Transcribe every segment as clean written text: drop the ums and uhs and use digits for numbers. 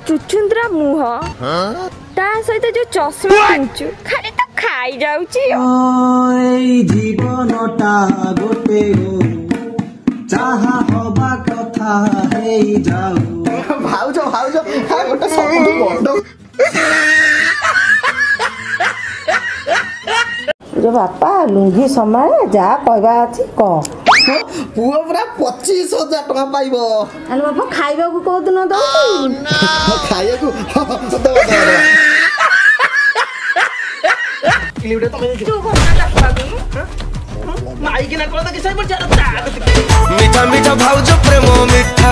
चुचुंद्रा मुह ता सहित जो चश्मा पिंचु खाली तो खाई जाउची जीवनटा गोटे चाहा हवा कथा हेई जाऊ भाउज भाउज गोटे सबुठु बड़ रे बापा लुंगी समय जा कहबा अछि क पुओ पूरा 25,000 टका पाइबो अरे बापा खाइबा को को दिन दउ खाइया को क्लिपटे तमे तू कोना करबा माई के ना कोला त किसै पर मीठा मीठा भाउज प्रेम मीठा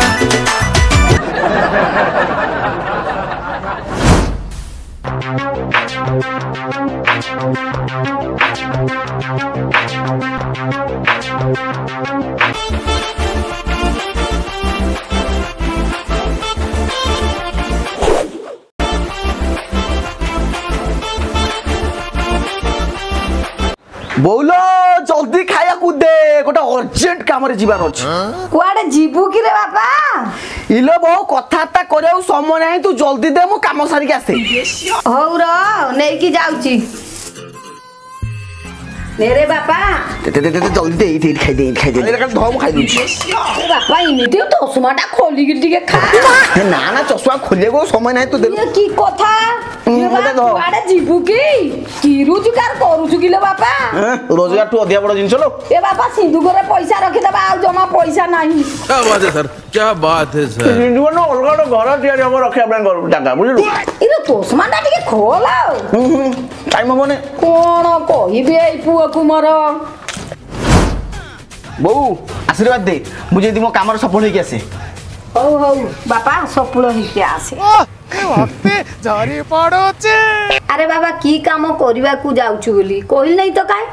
बोलो जल्दी खाया को दे गोटे अर्जेंट काम रे जीवार अछि कुआडे जीबू कि रे बापा इलो बहु कथाता करे समय नाही तू जल्दी दे मु काम सारी के आसे हौ र नै कि जाउची नेरे बापा ते जल्दी दे खाई दे अरे धम खाई दे बापा इमिति तो चश्माटा खोली गिर के खा ना ना चश्मा खोले को समय नाही तू दे ये की कथा ये बात कुआडे जीबू की रोजगार करू किले बापा रोजगार तू अधिया बड़ जिंस लो ए बापा सिंधु घरे पैसा रखि दबा आ जमा पैसा नाही क्या बात है सर क्या बात है सर सिंधु न अलगड़ घर दिया हम रखे अपन घर टाका बुझलु इरे तोसमाटा टिके खोला टाइम होने कोन कहिबे ए पुआ कुमार बहु आशीर्वाद दे मुझे मो काम सफल होके आसे हौ बापा सफल होके आसे झरी पड़ोचे अरे बाबा की काम करबा को जाउछु बोली कहिल नै तो काय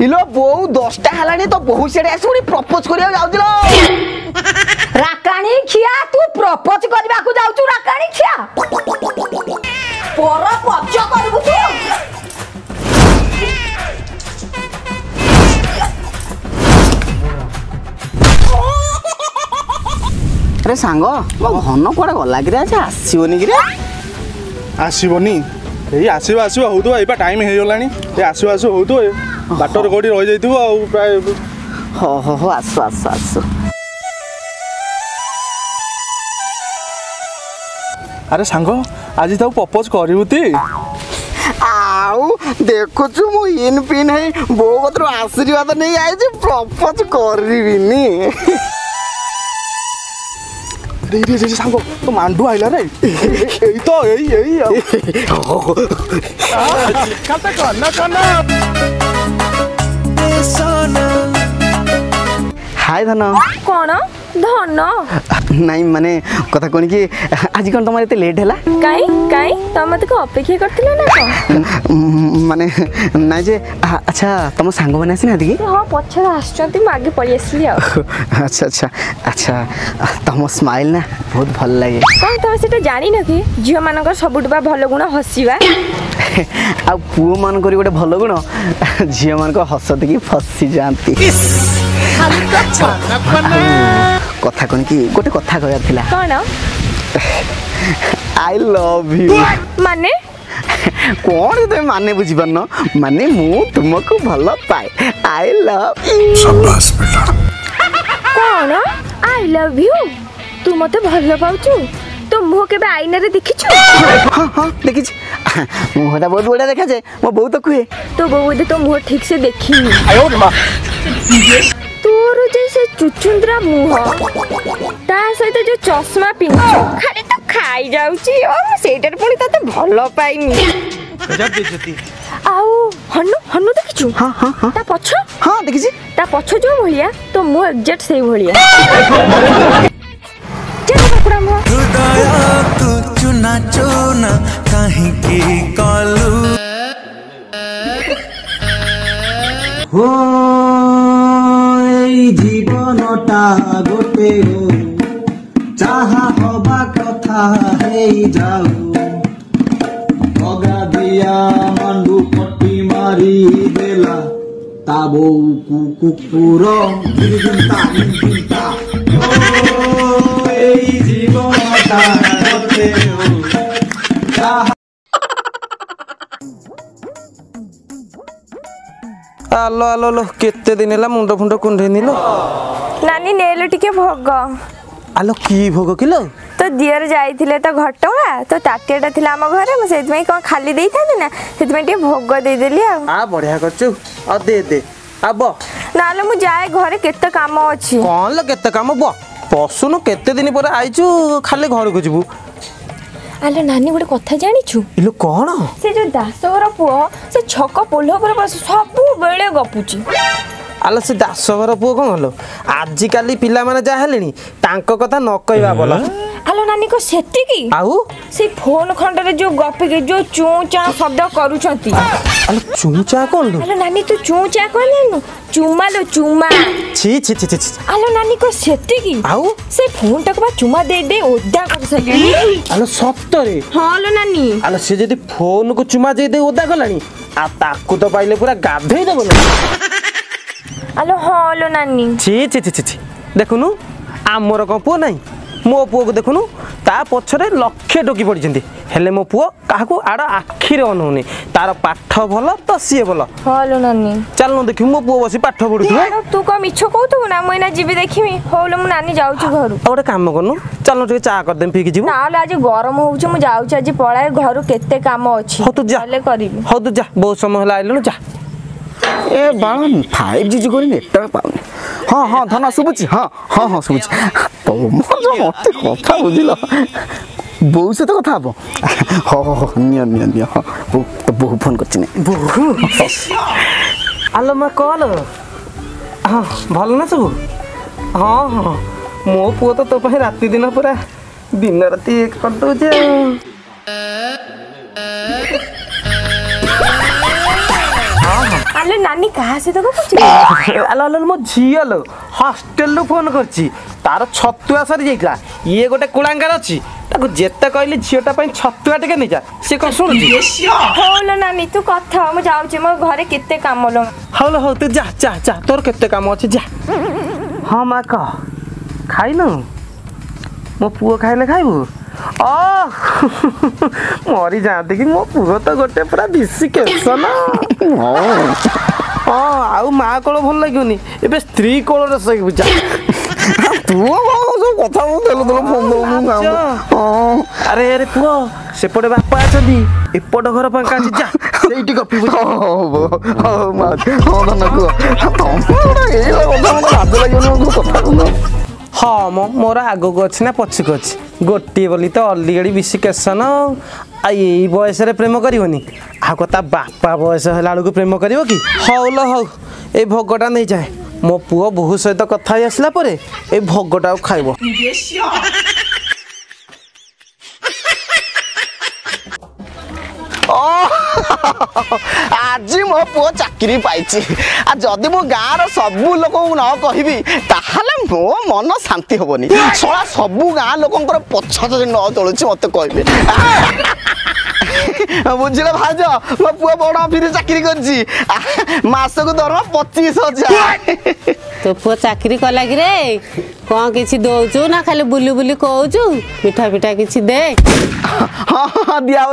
इलो बहु 10टा हलानी तो बहु सेडे आसुनी प्रपोज करिया जाउदिलो राकाणी खिया तू प्रपोज करबा को जाउछु राकाणी खिया पर पच करबु तू अरे सांग मो घन कोडे गला कि आज आसीबोनी कि आसीबोनी ए आसीबा आसीबा होतो एबा टाइम हे गलानी ए आसीबा आसीबा होतो बाटर गोडी रहि जाइतबो आ प्राय हो आसो आसो आसो अरे सांग आज ताऊ प्रपोज करिवती आउ देखुछु मु इन पिन है बो कतरो आशीर्वाद नै आइ जे प्रपोज करबिनी रे सांग तो मांडू आइला रे एई तो एई खाता कन्ना हाय धन कोन धन नहीं माने कथा कोन कि आज कोन तमारे ते लेट हैला काई तम तक अपेक्षा करथिले ना को माने ना जे अच्छा तुम सांग बने आसी ना दिगी हां पछर आछंती मागे पड़ी आसली आ अच्छा अच्छा तुम स्माइल ना बहुत भल लागे कोन तो सेटा जानि न कि जियो मानकर सबुटबा भलो गुण हसीबा आ पुओ मान करी गोटे भलो गुण जियो मान को हसत की फसी जानती कथा कोन कि गोटे कथा कहयार थिला कोन आई लव यू माने कौन तुम माने बुझी पारन माने मु तुमको भलो पाए आई लव यू शाबाश बेटा कोन आई लव यू तू मते भलो पाउछु तो मुह के आईना रे देखिछु हां देखि मुहटा बहुत बड़ा देखा जे मो बहुत कुए तो बहु तो मुह ठीक से देखिनी आयो रे मां तोर जैसे चुचुंद्रा मुह ता सहित जो चश्मा पिंचु खाली तो खाई जाउची और सेटर पुनी तते भलो पाइनी गजब बेइज्जती आउ हन्नु देखिछु हां ता पछ हां देखि ता पछ जो भलिया तो मुह एग्जैक्ट सेही भलिया चल बकुड़ा मुह हृदय तू चुना चुना कहीं की कलू हो जीवनटा गोटे चाहा हवा कथा हेई जाऊ अगाधिया मांडू पट्टी मारी देला ताबो कुकुर गिरगिंता ओ ए जीवनटा पे आलो आलो लो केते दिन है मुंड फुंड कुंडे नीलो नानी नेलो टिके भोग आलो की भोग किलो तो दियर जाइथिले तो घटगा तो ताटियाटा थिला हम घरे म सेतमै कोन खाली देई थाने ना सेतमै टे भोग दे देली आ बढ़िया करछु आ दे आब नाले मु जाए घरे केते काम अछि कौन लो केते काम बो पसुनु केते दिन पर आइछु खाली घर को जीवु आलो नानी गोटे कथा जानिछु इलो कौन से जो दासवर पुओ से छक पोल्हो पर बस सब बेले गपुची आलो से दासवर पुओ कौन हलो आजि काली पिला माने जा हेलेनी तांको कथा न कहबा बोला आलो नानी को सेति की आउ से फोन खंडरे जो गपी के जो चू चा शब्द करूछंती आलो चूचा कौन लो आलो नानी तू चू चा कहलेनु चुमा लो चुमा छी छी छी छी आलो नानी को सेति की आउ से फोन तक बा चुमा दे दे ओदा कर सकेली आलो सप्तरे हां लो नानी आलो से जदी फोन को चुमा दे दे ओदा गलानी आ ताकू तो पाइले पूरा गाधेई देबो आलो हां लो नानी छी छी छी छी देखुनु आमर को पुओ नाही मो पुओ को देखुनु ता पछरे लक्षे टोकी पड़िजंती हेले मो पुओ काहाकू आड़ आखिरे अनहुनी तार पाठ भलो तो सिए भलो हां लो नानी चल न देखि मो पुओ बसी पाठ पढुथु तू को मिछ कहतु ना मइना जीबी देखिमी होलो मु नानी जाउची घरु गोटे काम करनु चल न चा कर देम पीकी जीवु नाले आज गरम होउछ मु जाउची आज पळाए घरु केते काम अछि हो तू जा चले करबी हो तू जा बहुत समय होला आइलनु जा ए बाळा 5G जो कोनी नेटवर्क पाउनी हाँ हाँ धना सुबुची हाँ हाँ हाँ सुबुची तो मजा मते कथा बुझिलो बहु से तो कथा हबो हो हो निया हाँ बहु फोन करछि ने बहु आलो म कॉल हाँ भल ना सब हाँ हाँ मो पुओ तो पहे राति दिन पूरा दिन राति एक कर दउजे आले नानी कहा से तो गपुची आलो आलो मो झिया लो हॉस्टल लो फोन करछि तार छतुआ सरी जाइला ये गोटे कुलांगार अछि ताको जेते कहली झियोटा पई छतुआ टिके नै जा से को सुनुछि होलो नानी तू कथा मु जाउची मो घरे केते काम लो हलो हो तू जा जा जा तोर केते काम अछि जा हां मा का खाइनु मो पुओ खाइले खाइबु ओ मरी जाते कि मो पुओ तो गोटे पूरा बिसी केसन हाँ आउ माँ कोल भल लगे एबे स्त्री कोल रसोई बुझा तू सब कथा मु देलो देलो फोन दो अरे अरे पुओ सेपटे बापा अछंदी एपट घर पंका अछि जा सेठी गपी बुझा हो मा हो धना को तम ए कथा मु लाज लागेनो कथा को हाँ मोर आग को अच्छी ना पछ को अच्छी गोटे बोली तो अलरेडी बेसी केसन आ यही बयस प्रेम करनी आ ता बापा बयस है को प्रेम कर कि हौ लो हौ ए भोगटा नहीं जाए मो पुओ बहु सहित कथा आसला परे ए भोगटा खाइब आज मो पुओ चाकरी पाइछि आ जदि मो गाँर सबू लोक न कहबी ताहले मो मन शांति होबनी सला सबू गाँ लोकंकर पछत न चलुछि मते कहबे बुझिले भाज मो पुओ बड़ ऑफिस चाकरी करछि मासको दरमा 25,000 तो पुओ चाकरी कला कि रे कौन किसी दौचु ना खाली बुली बुली कहूचु मिठा पिठा किसी दे हाँ हाँ दिया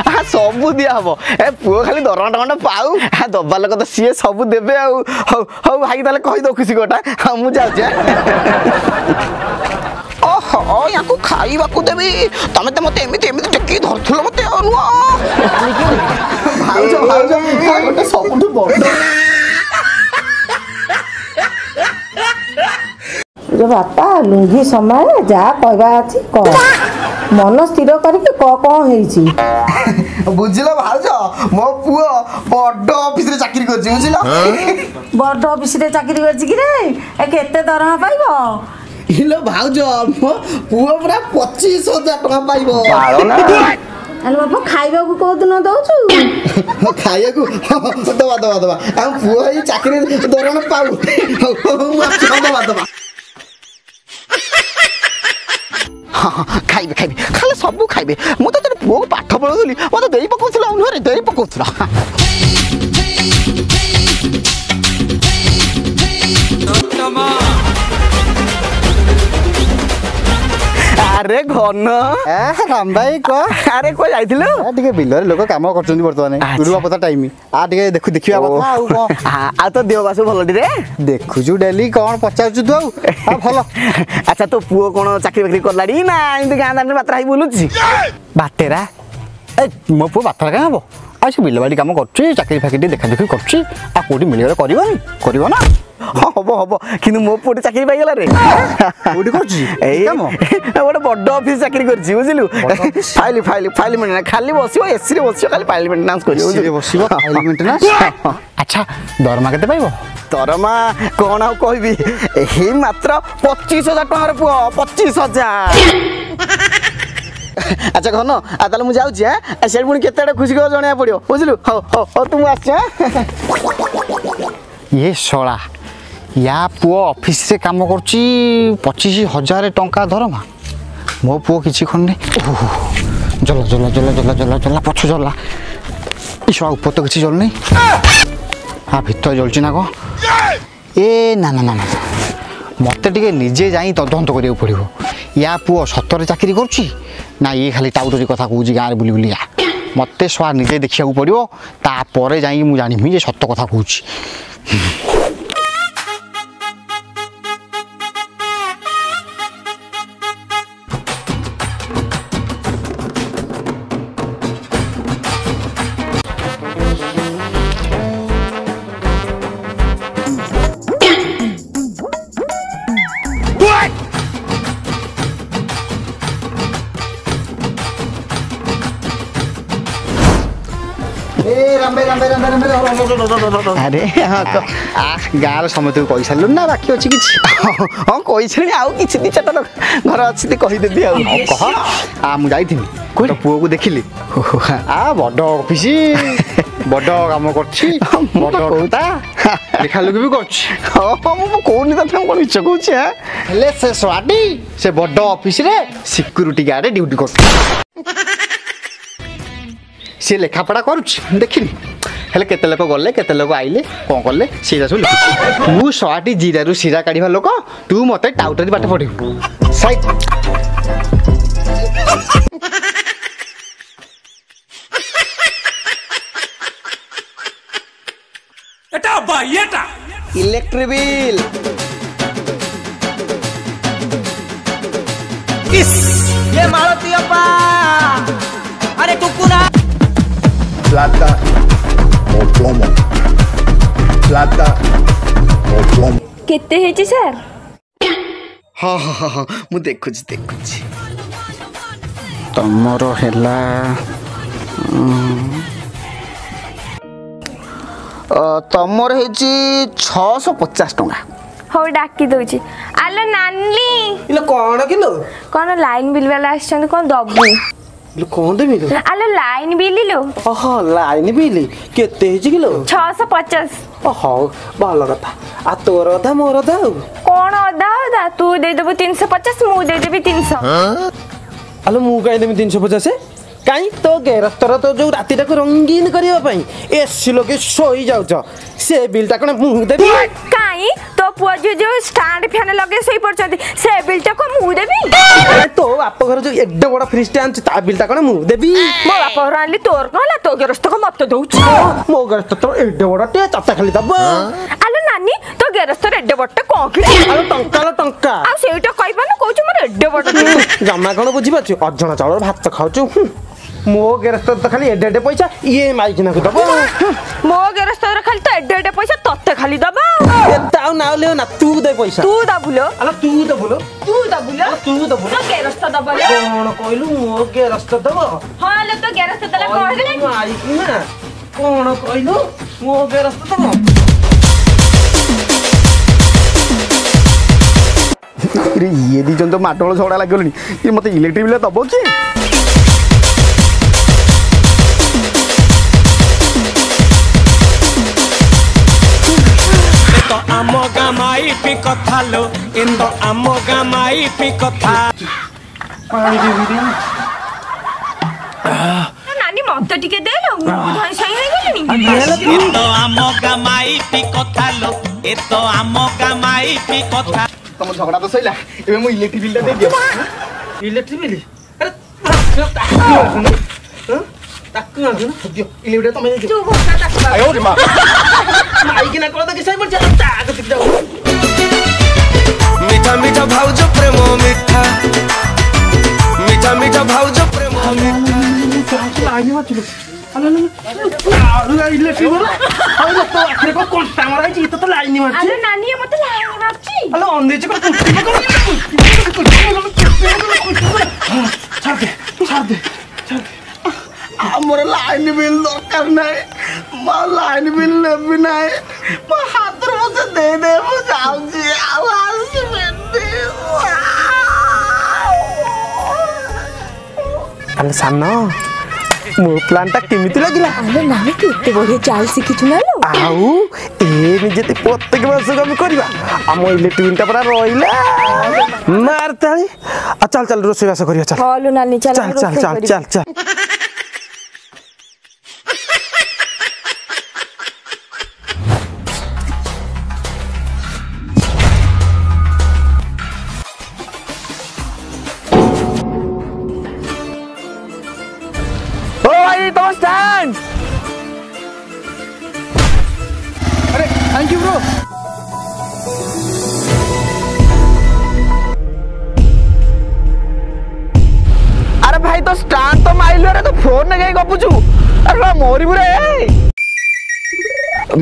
हाँ सबू दिया हम ए पुओ खाली दरमा टमाटा पाऊ हाँ दबा लोक तो सी सब देवे आउ हौ हौ भाई ताले कहि दो खुशी गोटा हाँ मु जाउछे ओहो याकू खाइबा को देबी तमे ते मते एमिति टेकी धरथुलो मते अनुआ भाउज गोटे सबुठु बड़ रे बापा लुंगी समय जा कहबा अछि कह मन स्थिर करके कौन हेछि बुझिलो भाउज मो पुओ बड़ ऑफिस रे चाकरी करछि बुझिलो बड़ ऑफिस रे चाकरी करछि कि रे ए केते दरमा पाइबो इलो भाउज मो पुओ पूरा 25,000 टका पाइबो अरे बापा खाइबा को को दिन दउछु खाइया को दवा हम पुओ ही चाकरी दरमा पाऊ दवा हाँ खाइबे खाली सब खाइबे मु तो तेरे पुओ पाठ पढ़ौली मते देई पकोछला उनरे देई पकोछला ଆରେ ଘନ ରାମ ଭାଇ କହ ଆରେ କୁଆ ଯାଇଥିଲୁ? ଟିକେ ବିଲରେ ଲୋକ କାମ କରୁଛନ୍ତି ବର୍ତ୍ତମାନ ରୁଆ ପତା ଟାଇମ ଟିକେ ଦେଖିବା କଥା ଆଉ କଣ ଆଉ ତୋ ଦେହ ବାସ ଭଲଟି ରେ? ଦେଖୁଛୁ ଡେଲି କଣ ପଚାରୁଛୁ ତୁ ଆଉ ଭଲ। ଆଚ୍ଛା ତୋ ପୁଅ କଣ ଚାକିରି ବାକିରି କଲାଣି ନା ଏମିତି ଗାଁ ଦାଣ୍ଡରେ ବାତ୍ରା ହେଇ ବୁଲୁଛି? ବାତେରା ମୋ ପୁଅ ବାତେରା କାଇଁ ହବ? ଆଉ ସେ ବିଲବାଡ଼ି କାମ କରୁଛି ଚାକିରି ଫାକିରି ଦେଖା ଦେଖି କରୁଛି ଆଉ କୋଉଠି ମିଳିଗଲେ କରିବନି କରିବ ନା? ହଁ ହବ ହବ କିନ୍ତୁ ମୋ ପୁଅଟି ଚାକିରି ପାଇଗଲା ରେ। କୋଉଠି କରୁଛି ଏଇ ଗୋଟେ ବଡ ଅଫିସ ଚାକିରି କରିଛି ବୁଝିଲୁ। ଫାଇଲ ମେଣ୍ଟେନାନ୍ସ ଖାଲି ବସିବ ଏସିରେ ବସିବ ଖାଲି ଫାଇଲ ମେଣ୍ଟେନାନ୍ସ କରିବ ବସିବ ଫାଇଲ ମେଣ୍ଟେନାନ୍ସ। ଆଚ୍ଛା ଦରମା କେତେ ପାଇବ? ଦରମା କଣ ଆଉ କହିବି ଏଇ ମାତ୍ର 25,000 ଟଙ୍କାର ପୁଅ 25,000। ଆଚ୍ଛା ଘନ ଆଉ ତାହେଲେ ମୁଁ ଯାଉଛି ସେଠି ପୁଣି କେତେ ଆଡ଼େ ଖୁସି ଖବର ଜଣେଇବାକୁ ପଡ଼ିବ ବୁଝିଲୁ। ହଉ ହଉ ହଉ ତୁ ମୁଁ ଆସିଛି। ଇଏ ଶଳା ୟା ପୁଅ ଅଫିସରେ କାମ କରୁଛି 25,000 ଟଙ୍କା ଦରମା ମୋ ପୁଅ କିଛି ଖଣ୍ଡେ ଜଲା ଜଲା ଜଲା ଜଲା ଜଲା ଜଲା ପଛ ଜଲା ଏ ଶଳା ଉପର ତ କିଛି ଜଳୁନି ଭିତରେ ଜଳୁଛି ନା କଣ? ଏ ନା ନା ନା ନା ମୋତେ ଟିକେ ନିଜେ ଯାଇ ତଦନ୍ତ କରିବାକୁ ପଡ଼ିବ ୟା ପୁଅ ସତରେ ଚାକିରି କରୁଛି ନା ଇଏ ଖାଲି ଟାଉଟରି କଥା କହୁଛି ଗାଁରେ ବୁଲି ବୁଲି ମୋତେ ଶଳା ନିଜେ ଦେଖିବାକୁ ପଡ଼ିବ ତାପରେ ଯାଇକି ମୁଁ ଜାଣିବି ଯେ ସତ କଥା କହୁଛି। ଆରେ ଗାଁର ସମସ୍ତଙ୍କୁ କହିସାରିଲୁ ନା ବାକି ଅଛି କିଛି? ହଁ କହିସାରିଣି ଆଉ କିଛି ଦି ଚାରିଟା ଘର ଅଛି କହିଦେବି ଆଉ କହ। ମୁଁ ଯାଇଥିଲି ତୋ ପୁଅକୁ ଦେଖିଲି ବଡ଼ ଅଫିସ ବଡ଼ କାମ କରୁଛି ବଡ଼ କହୁତା ଲେଖା ଲୁକି ବି କରୁଛି। ହଁ ମୁଁ କହୁନି ତତେ କଣ ମିଛ କହୁଛି ହେଲେ ସେ ସ୍ୱାଟି ସେ ବଡ଼ ଅଫିସରେ ସିକ୍ୟୁରିଟି ଗାର୍ଡ ଡ୍ୟୁଟି କରୁଛି ସିଏ ଲେଖାପଢ଼ା କରୁଛି ଦେଖିନି ହେଲେ କେତେ ଲୋକ ଗଲେ କେତେ ଲୋକ ଆଇଲେ କ'ଣ କଲେ ସେଇଟା ସବୁ ଲେଖୁଛି। ମୁଁ 100ଟି ଜିରାରୁ ଶିରା କାଢ଼ିବା ଲୋକ ତୁ ମୋତେ ଟାଉଟରି ପାଠ ପଢ଼ିବୁ ସାଇଟ୍। ଇଲେକ୍ଟ୍ରି ବିଲ୍ ये मालती अप्पा अरे कुकुरा plata o plomo, plata o plomo. କେତେ ହେଇଛି ସାର୍? ହଁ ହଁ ହଁ ହଁ ମୁଁ ଦେଖୁଛି ତମର ହେଲା ତମର ହେଇଛି 650 ଟଙ୍କା। ହଉ ଡାକି ଦଉଛି। ଆଲୋ ନାନୀ ଇଲୋ କଣ କିଲୋ କଣ ଲାଇନ ବିଲ୍ ବାଲା ଆସିଛନ୍ତି କଣ ଦବୁ? ଇଲୋ କଣ ଦେବି ଲୋ? ଆଲୋ ଲାଇନ ବିଲ୍ ଲୋ। ଓହୋ ଲାଇନ ବିଲ୍ କେତେ ହେଇଛି କିଲୋ? 650। ହଉ ଭଲ କଥା ଆଉ ତୋର ଅଧା ମୋର ଅଧା ଆଉ କଣ ଅଧା ଅଧା ତୁ ଦେଇଦେବୁ 350 ମୁଁ ଦେଇଦେବି 300। ଆଲୋ ମୁଁ କାଇଁ ଦେବି 350? କାଇଁ ତୋ ଗେରସ୍ତର ତ ଯୋଉ ରାତିଟାକୁ ରଙ୍ଗୀନ କରିବା ପାଇଁ ଏସି ଲଗେଇ ଶୋଇ ଯାଉଛ ସେ ବିଲଟା କଣ ମୁଁ ଦେବି? କାଇଁ ତୋ ପୁଅ ଯୋଉ ଷ୍ଟାଣ୍ଡ ଫ୍ୟାନ ଲଗେଇ ଶୋଇ ପଡୁଛନ୍ତି ସେ ବିଲଟା କଣ ମୁଁ ଦେବି? ତୋ ବାପ ଘର ଯୋଉ ଏଡେ ବଡ ଫ୍ରିଜଟା ଆଣିଛୁ ତା ବିଲଟା କଣ ମୁଁ ଦେବି? ମୋ ବାପ ଘର ଆଣିଲି ତୋର କଣ ହେଲା? ତୋ ଗେରସ୍ତ ମତେ ଦଉଛି। ମୋ ଗେରସ୍ତ ତ ଏଡେ ବଡଟେ ତତେ ଖାଲି ଦବ। ଆଲୋ ନାନୀ ତୋ ଗେରସ୍ତର ଏଡେ ବଡଟେ କଣ କି? ଆଲୋ ଟଙ୍କା ଲୋ ଟଙ୍କା। ଆଉ ସେଇଟା କହିପାରୁନୁ କହୁଛୁ ମୋର ଏଡେ ବଡ। ଜମା କଣ ବୁଝିପାରୁଛୁ ଅଜଣା ଚାଉଳର ଭାତ ଖାଉଛୁ ମୋ ଗେରସ୍ତ ତ ଖାଲି ଏଡେ ଏଡେ ପଇସା ଇଏ ମାଇକିନାକୁ ଦବ। ମୋ ଗେରସ୍ତର ଖାଲି ତ ଏଡେ ଏଡେ ପଇସା ତତେ ଖାଲି ଦବ। ଏତେ ଆଉ ନାଉ ଲେଉ ନା ତୁ ଦେ ପଇସା। ତୁ ଦବୁଲୋ। ଆଲୋ ତୁ ଦବୁଲୋ। ତୁ ଦବୁଲୋ। ତୁ ଦବୁଲୋ। ତୋ ଗେରସ୍ତ ଦବଲୋ। କଣ କହିଲୁ ମୋ ଗେରସ୍ତ ଦବ? ହଁ ଲୋ ତୋ ଗେରସ୍ତ ଦେଲା କଣ ହେଲା କି? ମାଇକିନା କଣ କହିଲୁ ମୋ ଗେରସ୍ତ ଦବ? ଇଏ ଦି ଜଣ ତ ମାଟୋଳ ଝଗଡ଼ା ଲାଗିଗଲେଣି ଇଏ ମତେ ଇଲେକ୍ଟ୍ରିକ୍ ବିଲ୍ ଦବ କିଏ? ଆମ ଗାଁ ମାଇପି କଥା ଲୋ ଇନ୍ଦ ଆମ ଗାଁ ମାଇପି କଥା। ନାନୀ ମତେ ଟିକେ ଦେ ଲୋ ମୁଁ ଧଇଁ ସଇଁ ହେଇଗଲିଣି। ଇନ୍ଦ ଆମ ଗାଁ ମାଇପି କଥା ଲୋ ଏ ତ ଆମ ଗାଁ ମାଇପି କଥା। ତମ ଝଗଡ଼ା ତ ସଇଲା ଏବେ ମୁଁ ଇଲେକ୍ଟ୍ରିକ୍ ବିଲ୍ଟା ଦେଇଦିଅ। इलेक्ट्रिक बिल अरे ताकू आसुन दियो इलेक्ट्रिक तमे दियो तू भोका ताकू आयो रे मां माइक ना कला कि सही बोल ताक दिख जाओ মিঠা মিঠা ভাউজ প্রেম মিঠা মিঠা মিঠা ভাউজ প্রেম মিঠা लाइन में चलो अरे इलेक्ट्रिक बोला अरे तो आखिर को कोंटा मारा जी तो लाइन में अरे नानी मते लाइन मारची अरे अंधे को छाड़ दे ଆମର ଲାଇନ ବିଲ୍ ଦରକାର ନାହିଁ ମୋ ଲାଇନ ବିଲ୍ ନେବି ନାହିଁ ମୋ ହାତରୁ ମୋତେ ଦେଇଦେ ମୁଁ ଯାଉଛି ଆଉ ଆସିବେନି अरे सान मो प्लान टा केमिति लागिला अरे नानी केते बढ़िया चाल शिखिछु ना लो आउ ए निजे प्रत्येक वर्ष हम करबा हम इलेक्ट्रिक टा पूरा रोइला मारताली आ चल चल रोसई वास करिया चल हालो नानी चल चल चल चल चल चल ओ भाई तो स्टैंड अरे थैंक यू ब्रो अरे भाई तो स्टैंड तो माइलो रे तो फोन ने कहीं गपुचू अरे मोरी बुरे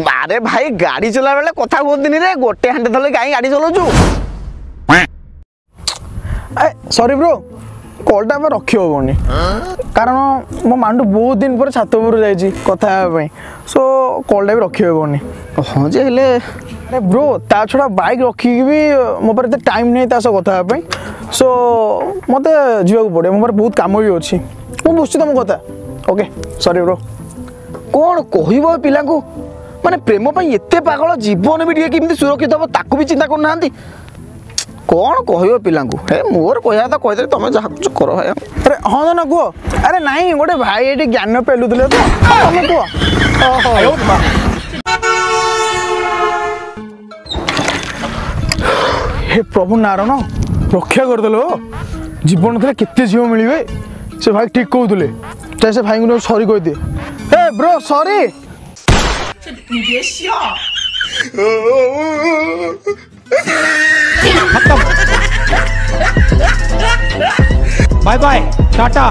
मारे भाई गाड़ी चला बेले कथा कहतनी रे गोटे हांडे धले काई गाड़ी चलाउचू सॉरी ब्रो कॉलटा अब रखी हेबनी कारण मो मांडू बहुत दिन पर छात उपर जाइए कथा सो कॉलटा भी रखी हेबनी हाँ जे हेले अरे ब्रो ता छड़ा बाइक रखिकी भी मो पर एते टाइम नहीं ता सह कथा सो मते जीवाक पड़े मो पर बहुत काम भी अच्छी मु बुझी तुम कथा ओके सॉरी ब्रो कौन कहब पिला को माने प्रेम पर एते पागल जीवन भी टे केमती सुरक्षित हम ताकू भी चिंता करना कौन कहब पिला को हे मोर कहया तो कहदे तुम जहाँ कुछ कर भाई अरे हाँ तो ना कह अरे नाई गोटे भाई ये ज्ञान पेलुले तो तुम कह हे प्रभु नारायण रक्षा करदेल जीवन थे केते झील मिले से भाई ठीक कहते से भाई को सॉरी कह दिए ए bro sorry bye bye tata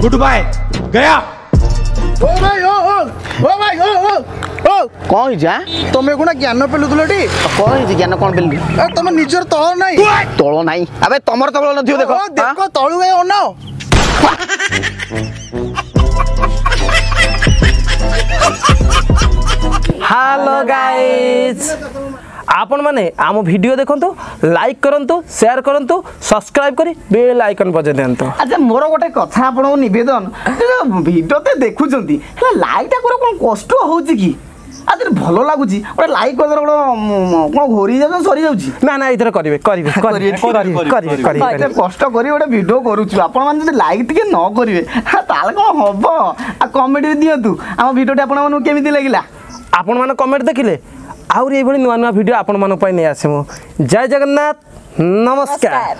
good bye गया ओ भाई ओ भाई ओ कौन जा तुम को ज्ञान पेलुल टी कौन ज्ञान कौन पेल तुम निजर तल नहीं तल नाई अबे तमर तल नथियो देखो देखो तलू गए अनाओ हेलो गाइस आपण माने आम वीडियो देखंतु लाइक करंतु शेयर करंतु सब्सक्राइब करी बेल आइकन बजे देंतु अच्छा मोर गोटे कथा आपन निवेदन वीडियो ते देखुचंती लाइक टा कोन कष्ट होउची की आदर भलो लागुची ओटे लाइक कर कोन घोरी जा सरी जाउची ना ना इधर करिवे कष्ट करी ओटे वीडियो करूछु आपण मान जदि लाइक टिके न करिवे ताले कोन हबो आ कमेंट दियंतु हम वीडियो आपण मानु केमिति लागिला आपण मान कमेंट देखिले आउर ए भली नुवा नुवा वीडियो आपण मान पय नै आसे मु जय जगन्नाथ नमस्कार।